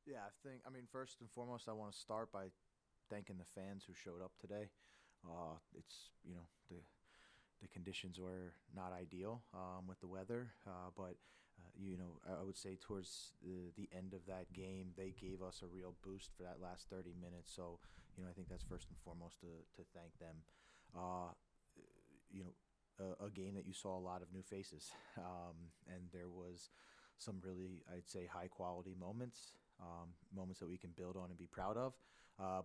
Yeah, I mean, first and foremost, I want to start by thanking the fans who showed up today. It's, the conditions were not ideal with the weather, but I would say towards the end of that game, they gave us a real boost for that last 30 minutes. So, I think that's first and foremost to thank them. Uh, you know, a game that you saw a lot of new faces, and there was some really, I'd say, high quality moments. Moments that we can build on and be proud of,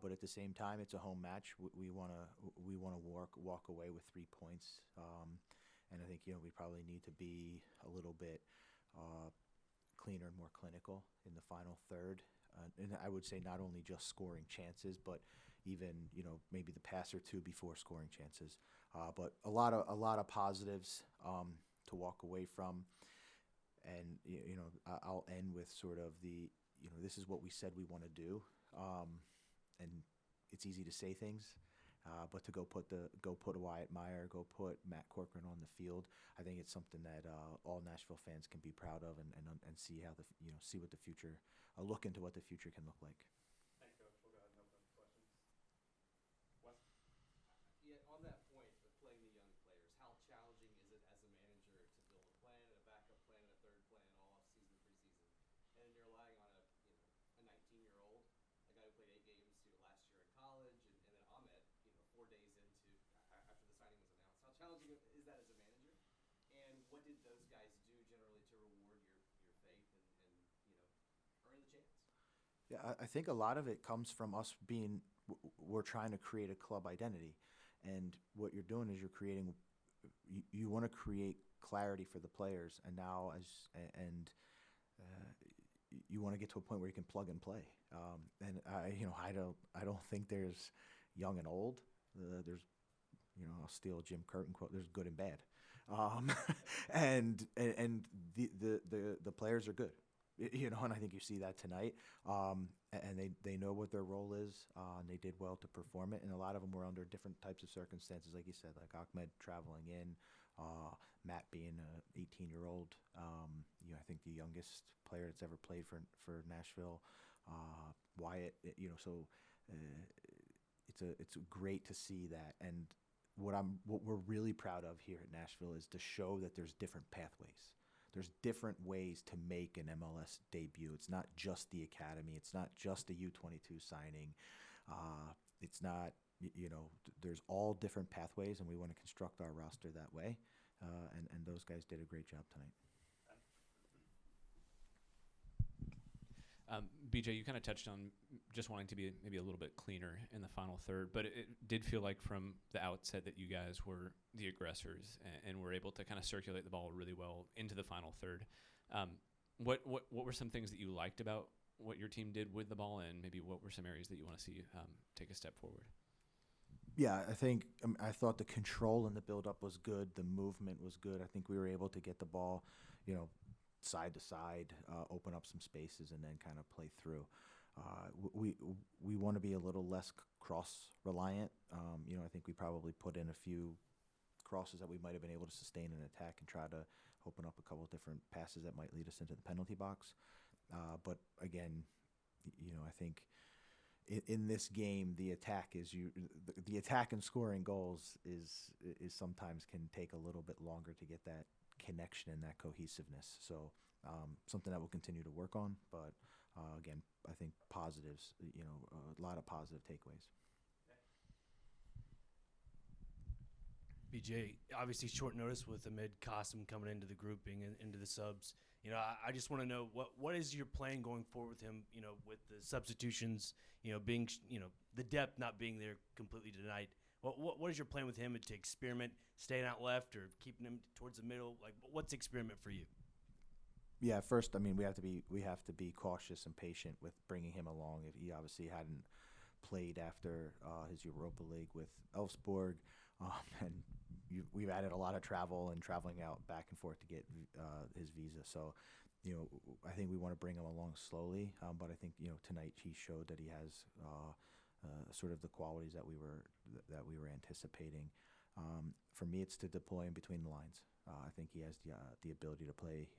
but at the same time, it's a home match. We want to walk away with 3 points, and I think we probably need to be a little bit uh, cleaner and more clinical in the final third. And I would say not only just scoring chances, but even maybe the pass or two before scoring chances. But a lot of positives to walk away from, and I'll end with sort of this is what we said we want to do, and it's easy to say things, but to go put Wyatt Meyer, go put Matt Corcoran on the field. I think it's something that all Nashville fans can be proud of, and see how see what the future, look into what the future can look like. Thanks, Coach. We'll go ahead and open up for questions. Wes? Yeah, on that point of playing the young players, how challenging is it as a manager to build a plan and a backup plan and a third plan all off season, preseason, and then you're relying on a 19-year-old, a guy who played 8 games last year in college, and then Ahmed 4 days into after the signing was announced. How challenging is that as a manager? And what did those guys do generally to reward your faith and earn the chance? Yeah, I think a lot of it comes from us we're trying to create a club identity, and what you're doing is you're creating. You want to create clarity for the players, and now uh, you want to get to a point where you can plug and play. And I don't think there's young and old. There's I'll steal a Jim Curtin quote. There's good and bad, um, and the players are good. And I think you see that tonight. And they know what their role is, and they did well to perform it. And a lot of them were under different types of circumstances, like you said, like Ahmed traveling in, Matt being a 18-year-old. I think the youngest player that's ever played for Nashville, Wyatt. So uh, it's great to see that. And what we're really proud of here at Nashville is to show that there's different pathways. There's different ways to make an MLS debut. It's not just the academy. It's not just a U22 signing. It's not, there's all different pathways, and we want to construct our roster that way. And those guys did a great job tonight. BJ, you kind of touched on just wanting to be maybe a little bit cleaner in the final third, but it did feel like from the outset that you guys were the aggressors and were able to kind of circulate the ball really well into the final third. What were some things that you liked about what your team did with the ball, and maybe what were some areas that you want to see take a step forward? Yeah, I thought the control and the build-up was good. The movement was good. I think we were able to get the ball, you know, side to side, open up some spaces, and then kind of play through. We want to be a little less cross reliant. I think we probably put in a few crosses that we might have been able to sustain an attack and try to open up a couple of different passes that might lead us into the penalty box. But again, I think in this game, the attack and scoring goals is sometimes can take a little bit longer to get that connection and that cohesiveness. So something that we'll continue to work on. But again, I think positives. A lot of positive takeaways. BJ, obviously short notice with Ahmed Qasim coming into the grouping and into the subs. I just want to know what is your plan going forward with him, with the substitutions, being, the depth not being there completely tonight. What is your plan with him to experiment, staying out left or keeping him towards the middle? Like, what's the experiment for you? Yeah, first, I mean, we have to be cautious and patient with bringing him along. If he obviously hadn't played after his Europa League with Elfsborg, and we've added a lot of travel and traveling out back and forth to get his visa. So, I think we want to bring him along slowly. But I think tonight he showed that he has sort of the qualities that we were anticipating. For me, it's to deploy him between the lines. I think he has the ability to play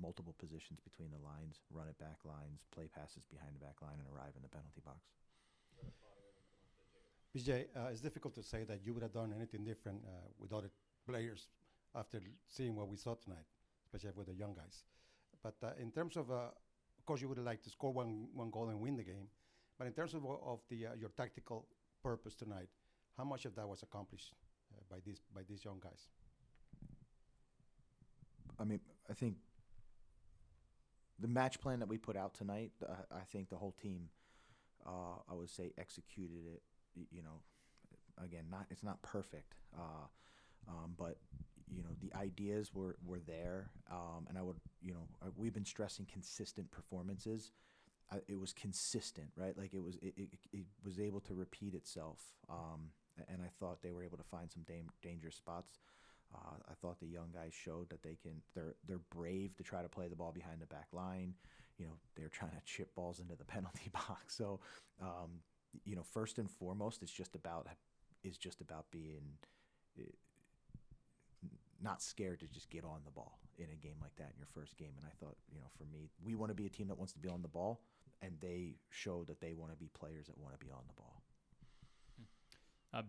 multiple positions between the lines, run it back lines, play passes behind the back line, and arrive in the penalty box. BJ, it's difficult to say that you would have done anything different with other players after seeing what we saw tonight, especially with the young guys. But in terms of course, you would have liked to score one goal and win the game. But in terms of your tactical purpose tonight, how much of that was accomplished by these young guys? I mean, I think the match plan that we put out tonight, I think the whole team, I would say, executed it. You know, again, it's not perfect, but you know, the ideas were there, and I would, you know, we've been stressing consistent performances. It was consistent, right? Like it was able to repeat itself, and I thought they were able to find some dangerous spots. I thought the young guys showed that they're brave to try to play the ball behind the back line. You know, they're trying to chip balls into the penalty box. So, you know, first and foremost, it's just about being not scared to just get on the ball in a game like that in your first game. And I thought, you know, for me, we want to be a team that wants to be on the ball, and they show that they want to be players that want to be on the ball.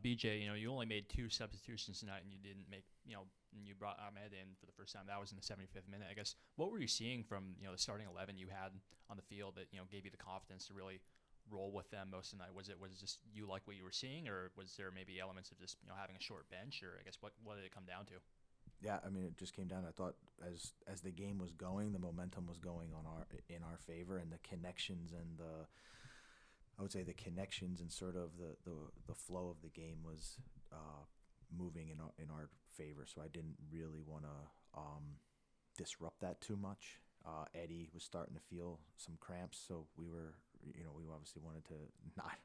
BJ, you know, you only made 2 substitutions tonight, and you didn't make, you know, and you brought Ahmed in for the first time. That was in the 75th minute. I guess, what were you seeing from, you know, the starting 11 you had on the field that, you know, gave you the confidence to really roll with them most of the night? Was it just you like what you were seeing, or was there maybe elements of just, you know, having a short bench, or I guess what did it come down to? Yeah, I mean, it just came down. I thought as the game was going, the momentum was going in our favor, and the connections and I would say the connections and sort of the flow of the game was moving in our favor. So I didn't really want to disrupt that too much. Eddie was starting to feel some cramps, so we obviously wanted to not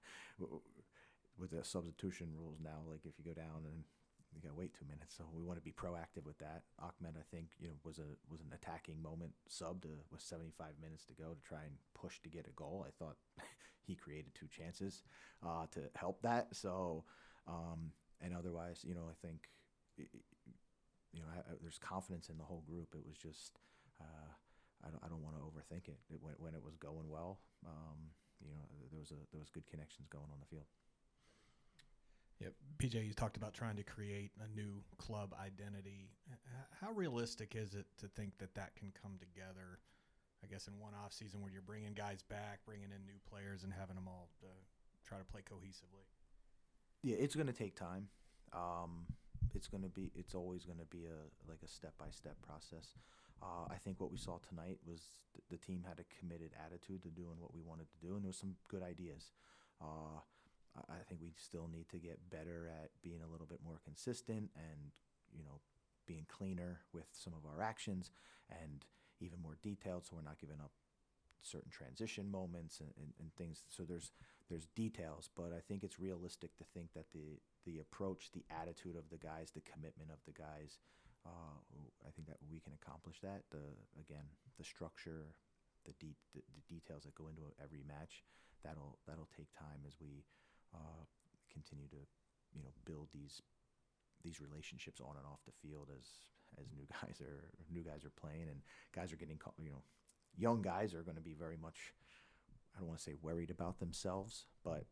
with the substitution rules now. Like if you go down and you gotta wait 2 minutes, so we want to be proactive with that. Ahmed, I think, you know, was an attacking moment subbed with 75 minutes to go to try and push to get a goal. I thought he created 2 chances to help that. So, and otherwise, you know, I think, you know, there's confidence in the whole group. It was just, I don't want to overthink it. When it was going well, you know, there was good connections going on the field. Yeah, PJ, you talked about trying to create a new club identity. How realistic is it to think that can come together, I guess, in one off season where you're bringing guys back, bringing in new players, and having them all try to play cohesively? Yeah, it's going to take time. It's always going to be a step-by-step process. I think what we saw tonight was the team had a committed attitude to doing what we wanted to do, and there was some good ideas. I think we still need to get better at being a little bit more consistent and, you know, being cleaner with some of our actions and even more detailed, so we're not giving up certain transition moments and things. So there's details, but I think it's realistic to think that the approach, the attitude of the guys, the commitment of the guys, I think that we can accomplish that. The structure, the details that go into every match, that'll take time as we continue to, you know, build these relationships on and off the field as new guys are playing, and guys are getting, you know, young guys are going to be very much, I don't want to say worried about themselves, but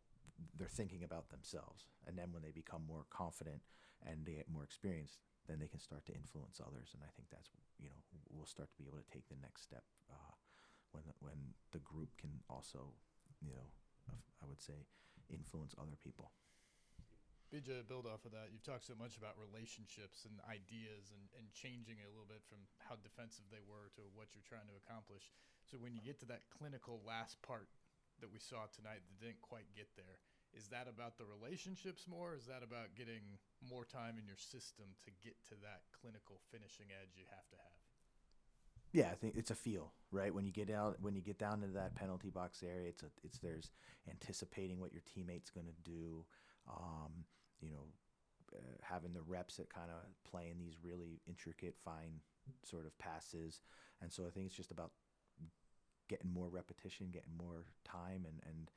they're thinking about themselves. And then when they become more confident and they get more experience, then they can start to influence others. And I think that's, you know, we'll start to be able to take the next step when the group can also, you know, I would say, influence other people. BJ, to build off of that, you've talked so much about relationships and ideas and changing it a little bit from how defensive they were to what you're trying to accomplish. So when you get to that clinical last part that we saw tonight that didn't quite get there, is that about the relationships more? Or is that about getting more time in your system to get to that clinical finishing edge you have to have? Yeah, I think it's a feel, right? When you get down into that penalty box area, there's anticipating what your teammate's going to do, you know, having the reps at kind of playing these really intricate, fine sort of passes, and so I think it's just about getting more repetition, getting more time, and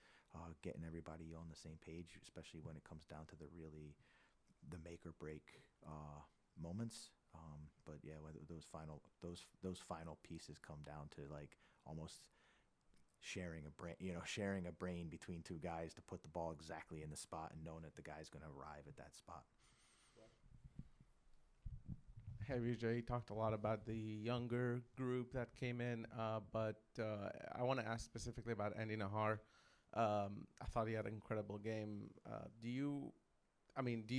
getting everybody on the same page, especially when it comes down to the make or break moments. But yeah, whether those final pieces come down to like almost sharing a brain between two guys to put the ball exactly in the spot and knowing that the guy's going to arrive at that spot. Hey, Vijay, you talked a lot about the younger group that came in, but I want to ask specifically about Andy Nahar. I thought he had an incredible game. Do you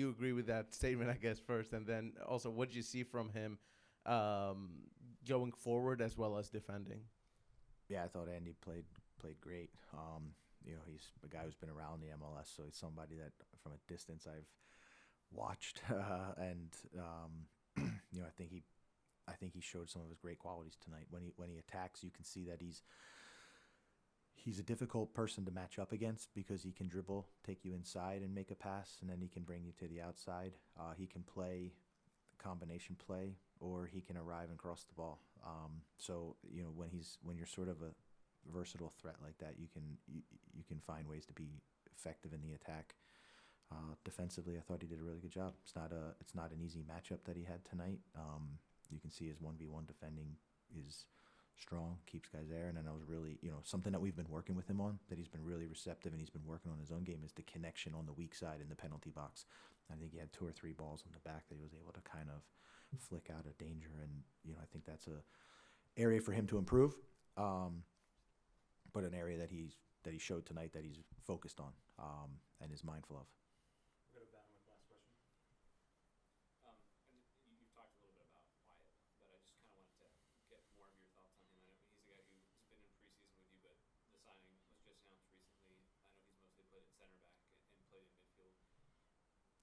agree with that statement, I guess, first? And then also, what did you see from him going forward as well as defending? Yeah, I thought Andy played great. He's a guy who's been around the MLS, so he's somebody that from a distance I've watched, and I think he showed some of his great qualities tonight. When he attacks, you can see that he's a difficult person to match up against because he can dribble, take you inside and make a pass, and then he can bring you to the outside. He can play combination play, or he can arrive and cross the ball. So when you're sort of a versatile threat like that, you can find ways to be effective in the attack. Defensively, I thought he did a really good job. It's not an easy matchup that he had tonight. You can see his 1v1 defending is strong, keeps guys there, and then I was really, something that we've been working with him on, that he's been really receptive and he's been working on his own game, is the connection on the weak side in the penalty box. I think he had 2 or 3 balls in the back that he was able to kind of flick out of danger, and I think that's a area for him to improve, but an area that he showed tonight that he's focused on and is mindful of. We'll go to Van with last question. And you've talked a little bit about Wyatt, but I just kind of wanted to get more of your thoughts on him. I know he's a guy who's been in preseason with you, but the signing was just announced recently. I know he's mostly played at center back and played in midfield.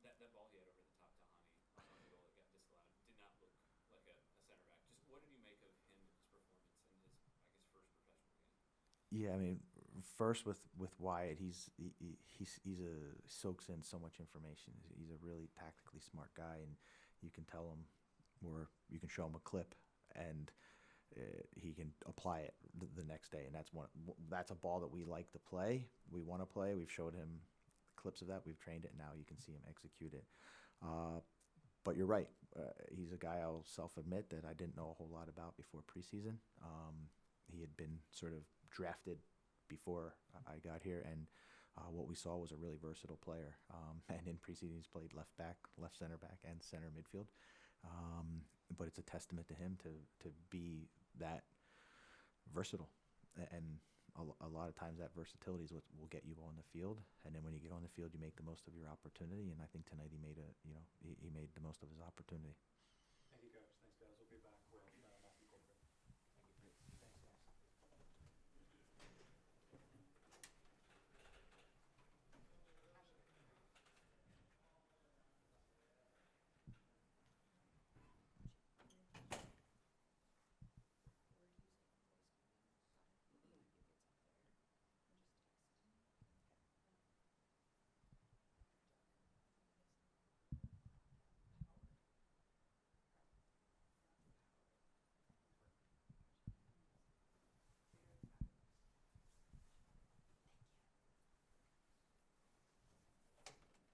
That ball he had over the top to Hani on the goal that got disallowed did not look like a center back. Just what did you make of him, his performance in his, first professional game? Yeah, I mean, first with Wyatt, he's soaks in so much information. He's a really tactically smart guy, and you can tell him, or you can show him a clip, and he can apply it the next day. And that's a ball that we like to play. We want to play. We've showed him clips of that. We've trained it. Now you can see him execute it. But you're right. He's a guy I'll self-admit that I didn't know a whole lot about before preseason. He had been sort of drafted before I got here, and what we saw was a really versatile player. And in preseason, he's played left back, left center back, and center midfield. But it's a testament to him to be that versatile. And a lot of times that versatility is what will get you on the field. And then when you get on the field, you make the most of your opportunity. And I think tonight he made the most of his opportunity.